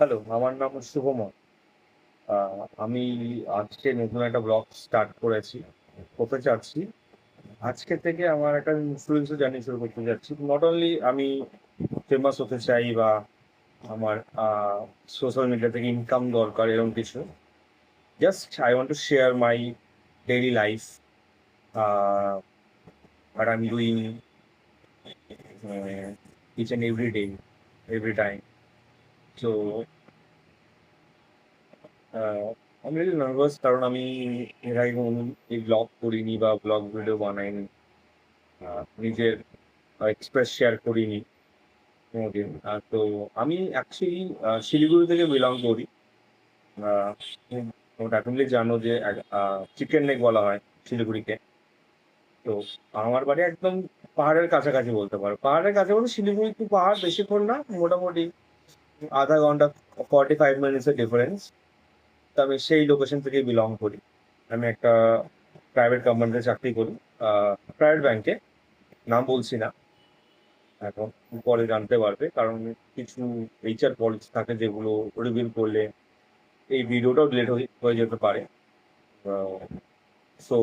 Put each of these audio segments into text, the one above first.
Hello, আমার নাম শুভমন। আমি আজকে নতুন একটা ব্লগ স্টার্ট করেছি, করতে চাচ্ছি। আজকে থেকে আমার একটা ইনফ্লুয়েন্সার জার্নি শুরু করতে যাচ্ছি। নট অনলি আমি ফেমাস হতে চাই বা আমার সোশ্যাল মিডিয়া থেকে ইনকাম দরকার এরকম কিছু। Just I want to share my daily life, what I'm doing each and every day, every time. So আমি রিয়েলি নার্ভাস, কারণ আমি এর আগে কোনোদিন এই ব্লগ করিনি বা ব্লগ ভিডিও বানাইনি। নিজের এক্সপ্রেস শেয়ার করিনি কোনোদিন। তো আমি অ্যাকচুয়ালি শিলিগুড়ি থেকে বিলং করি। তোমরা ডেফিনেটলি জানো যে চিকেন নেক বলা হয় শিলিগুড়িকে। তো আমার বাড়ি একদম পাহাড়ের কাছাকাছি বলতে পারো। পাহাড়ের কাছে বলতে শিলিগুড়ি টু পাহাড় বেশিক্ষণ না, মোটামুটি আধা ঘন্টা, 45 মিনিটসের ডিফারেন্স। তো আমি সেই লোকেশন থেকে বিলং করি। আমি একটা প্রাইভেট কোম্পানিতে চাকরি করি, প্রাইভেট ব্যাংকে। নাম বলছি না এখন, পরে জানতে পারবে, কারণ কিছু এইচআর পলিসি থাকে যেগুলো রিভিল করলে এই ভিডিওটাও ডিলেট হয়ে যেতে পারে। সো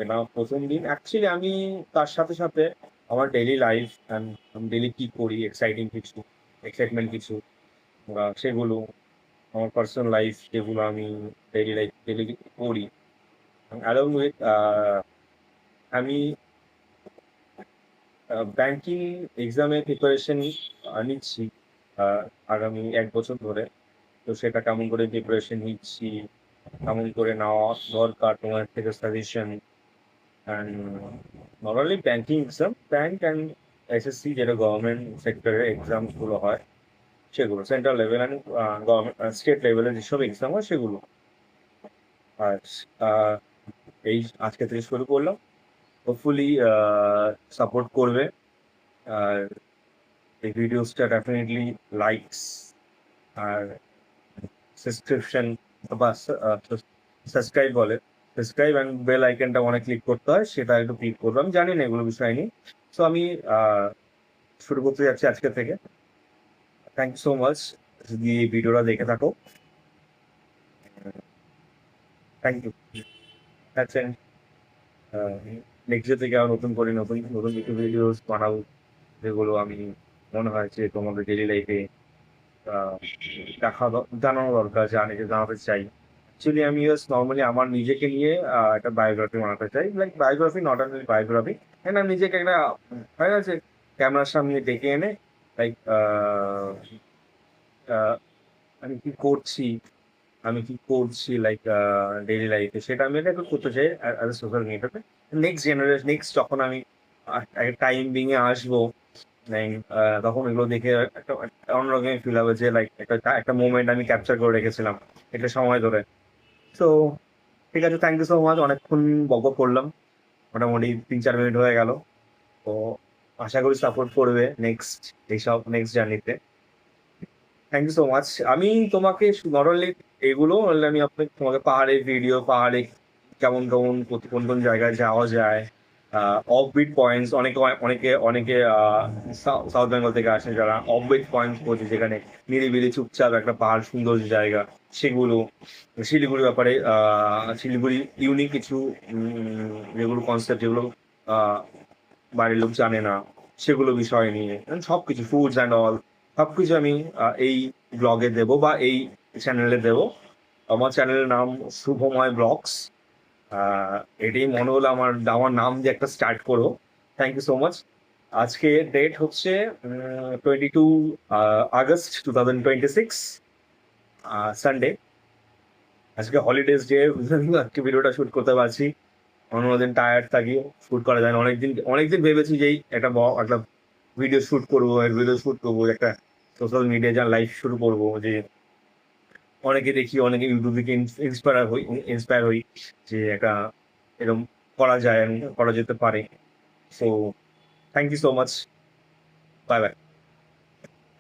এটা প্রথম দিন অ্যাকচুয়ালি আমি তার সাথে সাথে আমার ডেইলি লাইফ অ্যান্ড আমি ডেইলি কী করি, এক্সাইটিং কিছু, এক্সাইটমেন্ট কিছু, সেগুলো আমার পার্সোনাল লাইফ যেগুলো আমি ডেইলি করি, অ্যালং উইথ আমি ব্যাংকিং এক্সামের প্রিপারেশন নিচ্ছি আগামী 1 বছর ধরে। তো সেটা কেমন করে প্রিপারেশন নিচ্ছি, কেমন করে নেওয়া দরকার, তোমার থেকে suggestion. And not only banking exam, bank and SSC, যেটা গভর্নমেন্ট সেক্টরের এক্সামসগুলো হয় সেগুলো, central level and government state লেভেলের যেসব এক্সাম হয় সেগুলো। আর আহ, এই আজকে থেকে শুরু করলাম, হোপফুলি সাপোর্ট করবে। আর এই ভিডিওসটা ডেফিনেটলি লাইকস আর সাবস্ক্রিপশন বা সাবস্ক্রাইব বলে, সাবস্ক্রাইব অ্যান্ড বেল আইকনটা অনেক ক্লিক করতে হয়, সেটা একটু ক্লিক করবো। আমি জানি না এগুলো বিষয় নিয়ে। সো আমি শুরু করতে যাচ্ছি আজকে থেকে। থ্যাংক ইউ সো মাচ যদি এই ভিডিওটা দেখে থাকো। Thank you. আচ্ছা, নেক্সট ডে থেকে আবার নতুন করে নতুন নতুন কিছু ভিডিওস বানাবো, যেগুলো আমি মনে হয় যে তোমাদের ডেলি লাইফে জানানো দরকার, জানাতে চাই। অ্যাকচুয়ালি আমি জাস্ট নর্মালি আমার নিজেকে নিয়ে একটা বায়োগ্রাফি বানাতে চাই, like biography, not only biography. হ্যাঁ, আমি নিজেকে একটা হয় না যে ক্যামেরার সামনে ডেকে এনে লাইক আমি কি করছি, লাইক ডেইলি লাইফে, সেটা আমি এটা একটু করতে চাই অ্যাজ এ সোশ্যাল মিডিয়াতে। নেক্সট জেনারেশন, নেক্সট যখন আমি একটা টাইম বিঙে আসবো, লাইক তখন এগুলো দেখে একটা অন্যরকম ফিল হবে যে লাইক একটা একটা মোমেন্ট আমি ক্যাপচার করে রেখেছিলাম একটা সময় ধরে। তো ঠিক আছে, থ্যাংক ইউ সো মাচ। অনেকক্ষণ বকবক করলাম, মোটামুটি 3-4 মিনিট হয়ে গেল। তো আশা করি সাপোর্ট করবে নেক্সট জার্নিতে। Thank you so much. আমি তোমাকে নট অনলি এগুলো, আমি তোমাকে পাহাড়ের ভিডিও, পাহাড়ে কেমন কেমন কোন কোন জায়গায় যাওয়া যায়, অফবিট পয়েন্টস, অনেকে অনেকে অনেকে সাউথ বেঙ্গল থেকে আসে যারা অফবিট পয়েন্টস বলছে, যেখানে নিরিবিলি চুপচাপ একটা পাহাড়, সুন্দর জায়গা, সেগুলো। শিলিগুড়ির ব্যাপারে শিলিগুড়ি ইউনিক কিছু যেগুলো কনসেপ্ট, যেগুলো আহ, বাড়ির লোক জানে না, সেগুলো বিষয় নিয়ে সবকিছু, ফুডস অ্যান্ড অল, সবকিছু আমি এই ব্লগে দেবো বা এই চ্যানেলে দেবো। আমার চ্যানেলের নাম শুভময় ব্লগস। এটাই মনে হলো আমার আমার নাম দিয়ে একটা স্টার্ট করবো। Thank you so much. আজকে ডেট হচ্ছে 22 আগস্ট 2026, সানডে। আজকে হলিডেজ ডে, আজকে ভিডিওটা শুট করতে পারছি। অন্যদিন টায়ার্ড থাকি, শুট করা যায় না। অনেকদিন অনেকদিন ভেবেছি যে একটা ভিডিও শুট করবো, একটা সোশ্যাল মিডিয়া যা লাইফ শুরু করবো, যে অনেকে দেখি, অনেকে ইউটিউব থেকে ইন্সপায়ার হই যে একটা এরকম করা যায়, করা যেতে পারে। So thank you so much, bye by.